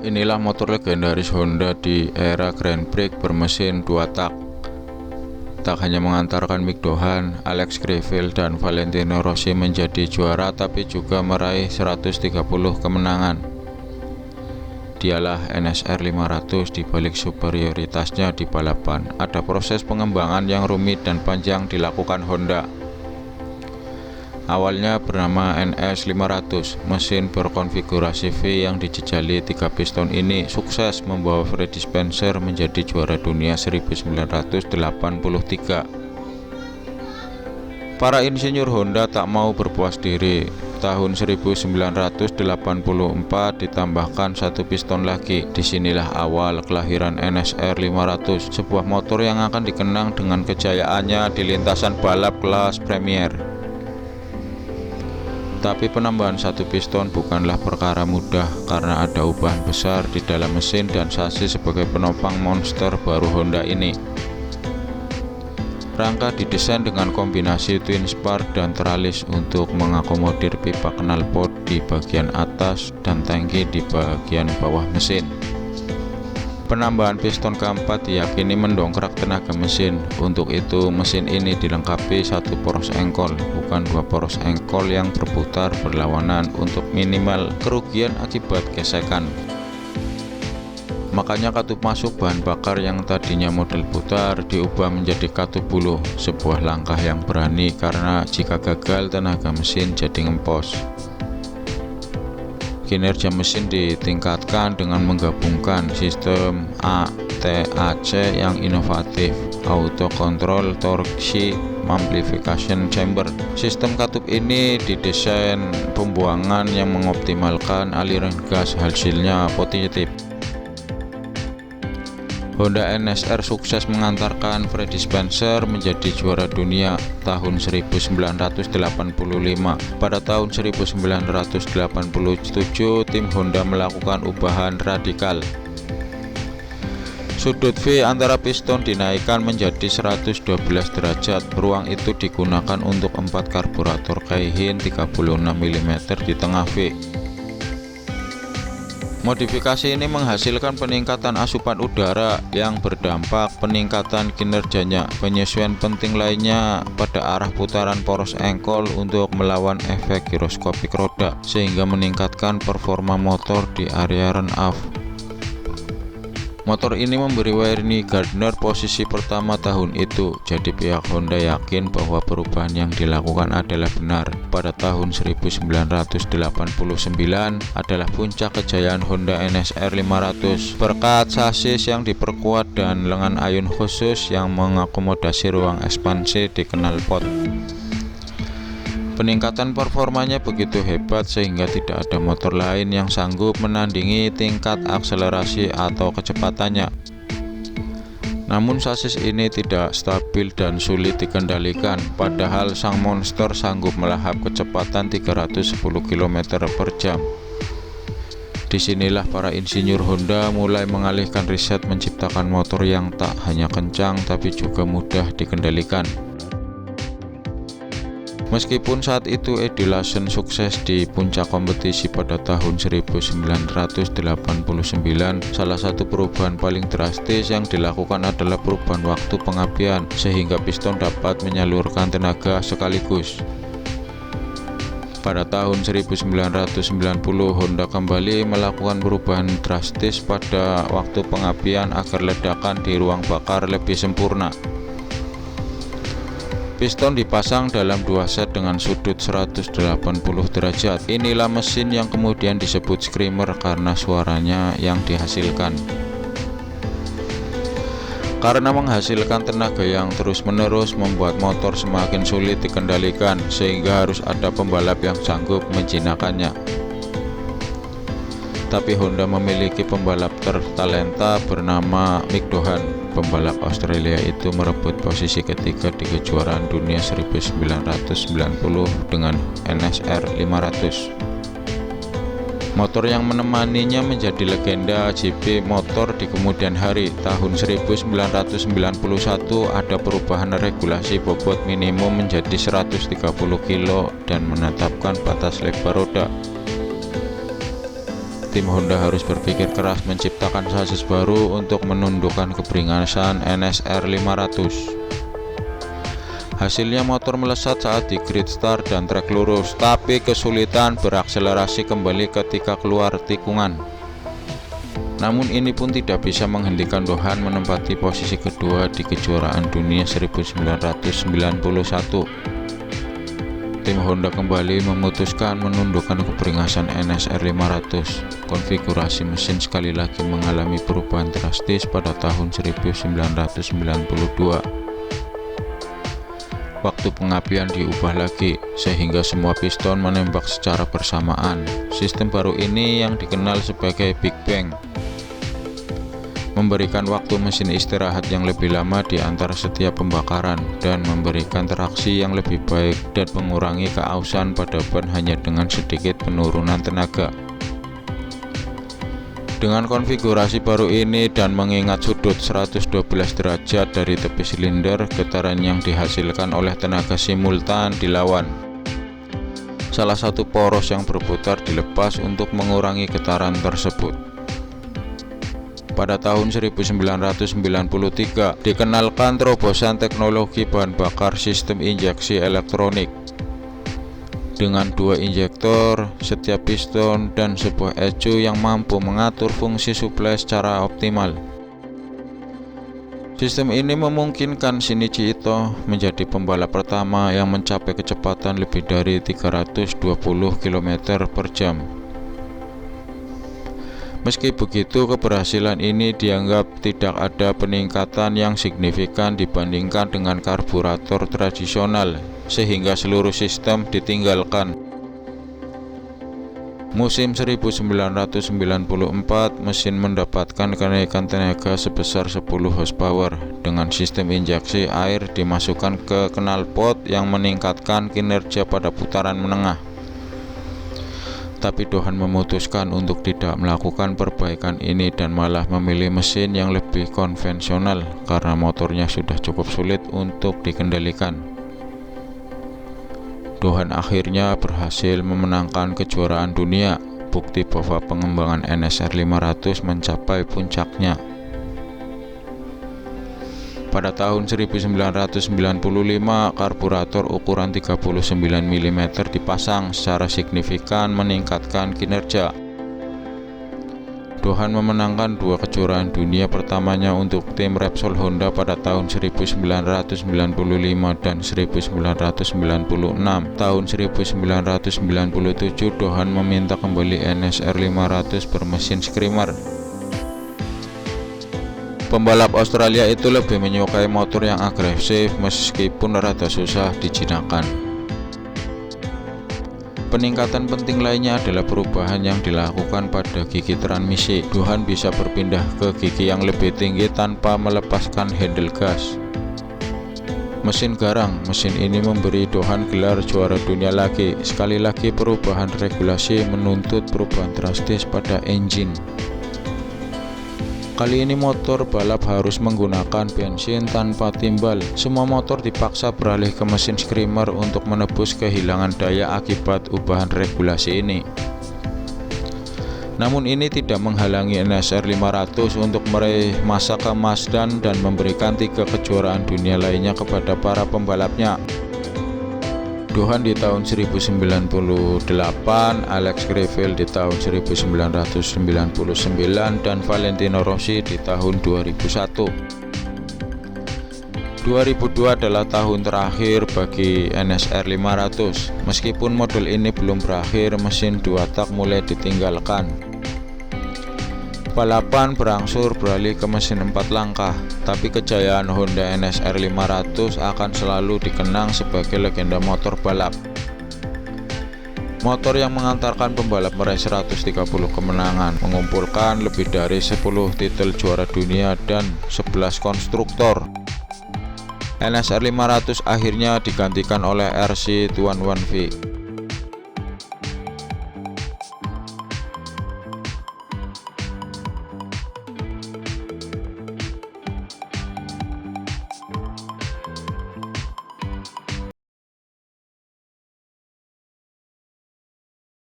Inilah motor legendaris Honda di era Grand Prix bermesin 2 tak. Tak hanya mengantarkan Mick Doohan, Alex Crivell, dan Valentino Rossi menjadi juara, tapi juga meraih 130 kemenangan. Dialah NSR 500. Di balik superioritasnya di balapan, ada proses pengembangan yang rumit dan panjang dilakukan Honda. Awalnya bernama NS 500, mesin berkonfigurasi V yang dijejali 3 piston ini sukses membawa Freddie Spencer menjadi juara dunia 1983. Para insinyur Honda tak mau berpuas diri. Tahun 1984 ditambahkan 1 piston lagi. Disinilah awal kelahiran NSR 500, sebuah motor yang akan dikenang dengan kejayaannya di lintasan balap kelas Premier. Tapi penambahan 1 piston bukanlah perkara mudah karena ada ubahan besar di dalam mesin dan sasis sebagai penopang monster baru Honda ini. Rangka didesain dengan kombinasi twin spark dan tralis untuk mengakomodir pipa knalpot di bagian atas dan tangki di bagian bawah mesin. Penambahan piston keempat diyakini mendongkrak tenaga mesin. Untuk itu, mesin ini dilengkapi 1 poros engkol, bukan 2 poros engkol yang berputar berlawanan untuk minimal kerugian akibat gesekan. Makanya katup masuk bahan bakar yang tadinya model putar diubah menjadi katup buluh, sebuah langkah yang berani karena jika gagal tenaga mesin jadi ngempos. Kinerja mesin ditingkatkan dengan menggabungkan sistem ATAC yang inovatif, Auto Control Torque Amplification Chamber. Sistem katup ini didesain pembuangan yang mengoptimalkan aliran gas, hasilnya positif. Honda NSR sukses mengantarkan Freddie Spencer menjadi juara dunia tahun 1985. Pada tahun 1987, tim Honda melakukan ubahan radikal. Sudut V antara piston dinaikkan menjadi 112 derajat. Ruang itu digunakan untuk 4 karburator Keihin 36 mm di tengah V. Modifikasi ini menghasilkan peningkatan asupan udara yang berdampak peningkatan kinerjanya. Penyesuaian penting lainnya pada arah putaran poros engkol untuk melawan efek giroskopik roda, sehingga meningkatkan performa motor di area run-off. Motor ini memberi Wayne Gardner posisi pertama tahun itu, jadi pihak Honda yakin bahwa perubahan yang dilakukan adalah benar. Pada tahun 1989 adalah puncak kejayaan Honda NSR 500 berkat sasis yang diperkuat dan lengan ayun khusus yang mengakomodasi ruang ekspansi di knalpot. Peningkatan performanya begitu hebat sehingga tidak ada motor lain yang sanggup menandingi tingkat akselerasi atau kecepatannya. Namun sasis ini tidak stabil dan sulit dikendalikan, padahal sang monster sanggup melahap kecepatan 310 km per jam. Disinilah para insinyur Honda mulai mengalihkan riset menciptakan motor yang tak hanya kencang tapi juga mudah dikendalikan. Meskipun saat itu Eddie Lawson sukses di puncak kompetisi pada tahun 1989, salah satu perubahan paling drastis yang dilakukan adalah perubahan waktu pengapian sehingga piston dapat menyalurkan tenaga sekaligus. Pada tahun 1990, Honda kembali melakukan perubahan drastis pada waktu pengapian agar ledakan di ruang bakar lebih sempurna. Piston dipasang dalam 2 set dengan sudut 180 derajat. Inilah mesin yang kemudian disebut screamer karena suaranya yang dihasilkan. Karena menghasilkan tenaga yang terus-menerus membuat motor semakin sulit dikendalikan, sehingga harus ada pembalap yang sanggup menjinakkannya. Tapi Honda memiliki pembalap tertalenta bernama Mick Doohan. Pembalap Australia itu merebut posisi ketiga di kejuaraan dunia 1990 dengan NSR 500. Motor yang menemaninya menjadi legenda GP motor di kemudian hari. Tahun 1991 ada perubahan regulasi bobot minimum menjadi 130 kg dan menetapkan batas lebar roda. tim Honda harus berpikir keras menciptakan sasis baru untuk menundukkan keberingasan NSR 500. Hasilnya motor melesat saat di grid start dan trek lurus, tapi kesulitan berakselerasi kembali ketika keluar tikungan. Namun ini pun tidak bisa menghentikan Doohan menempati posisi kedua di kejuaraan dunia 1991. Tim Honda kembali memutuskan menundukkan keberingasan NSR 500. Konfigurasi mesin sekali lagi mengalami perubahan drastis pada tahun 1992. Waktu pengapian diubah lagi, sehingga semua piston menembak secara bersamaan. Sistem baru ini yang dikenal sebagai Big Bang memberikan waktu mesin istirahat yang lebih lama di antara setiap pembakaran dan memberikan traksi yang lebih baik dan mengurangi keausan pada ban hanya dengan sedikit penurunan tenaga. Dengan konfigurasi baru ini dan mengingat sudut 112 derajat dari tepi silinder, getaran yang dihasilkan oleh tenaga simultan dilawan. Salah satu poros yang berputar dilepas untuk mengurangi getaran tersebut. Pada tahun 1993 dikenalkan terobosan teknologi bahan bakar sistem injeksi elektronik dengan 2 injektor setiap piston dan sebuah ECU yang mampu mengatur fungsi suplai secara optimal. Sistem ini memungkinkan Shinichi Ito menjadi pembalap pertama yang mencapai kecepatan lebih dari 320 km per jam. Meski begitu, keberhasilan ini dianggap tidak ada peningkatan yang signifikan dibandingkan dengan karburator tradisional, sehingga seluruh sistem ditinggalkan. Musim 1994, mesin mendapatkan kenaikan tenaga sebesar 10 horsepower dengan sistem injeksi air dimasukkan ke knalpot yang meningkatkan kinerja pada putaran menengah. Tapi Doohan memutuskan untuk tidak melakukan perbaikan ini dan malah memilih mesin yang lebih konvensional karena motornya sudah cukup sulit untuk dikendalikan. Doohan akhirnya berhasil memenangkan kejuaraan dunia, bukti bahwa pengembangan NSR 500 mencapai puncaknya. Pada tahun 1995, karburator ukuran 39 mm dipasang secara signifikan meningkatkan kinerja. Doohan memenangkan 2 kejuaraan dunia pertamanya untuk tim Repsol Honda pada tahun 1995 dan 1996. Tahun 1997, Doohan meminta kembali NSR 500 bermesin Screamer. Pembalap Australia itu lebih menyukai motor yang agresif meskipun rada susah dijinakan. Peningkatan penting lainnya adalah perubahan yang dilakukan pada gigi transmisi. Doohan bisa berpindah ke gigi yang lebih tinggi tanpa melepaskan handle gas. Mesin garang, mesin ini memberi Doohan gelar juara dunia lagi. Sekali lagi perubahan regulasi menuntut perubahan drastis pada engine. Kali ini motor balap harus menggunakan bensin tanpa timbal. Semua motor dipaksa beralih ke mesin Screamer untuk menebus kehilangan daya akibat ubahan regulasi ini. Namun ini tidak menghalangi NSR 500 untuk meraih masa keemasan dan memberikan 3 kejuaraan dunia lainnya kepada para pembalapnya. Doohan di tahun 1098, Alex Crivell di tahun 1999, dan Valentino Rossi di tahun 2001. 2002 adalah tahun terakhir bagi NSR 500. Meskipun model ini belum berakhir, mesin 2 tak mulai ditinggalkan. Balapan berangsur beralih ke mesin 4 langkah, tapi kejayaan Honda NSR 500 akan selalu dikenang sebagai legenda motor balap. Motor yang mengantarkan pembalap meraih 130 kemenangan, mengumpulkan lebih dari 10 titel juara dunia dan 11 konstruktor. NSR 500 akhirnya digantikan oleh RC211V.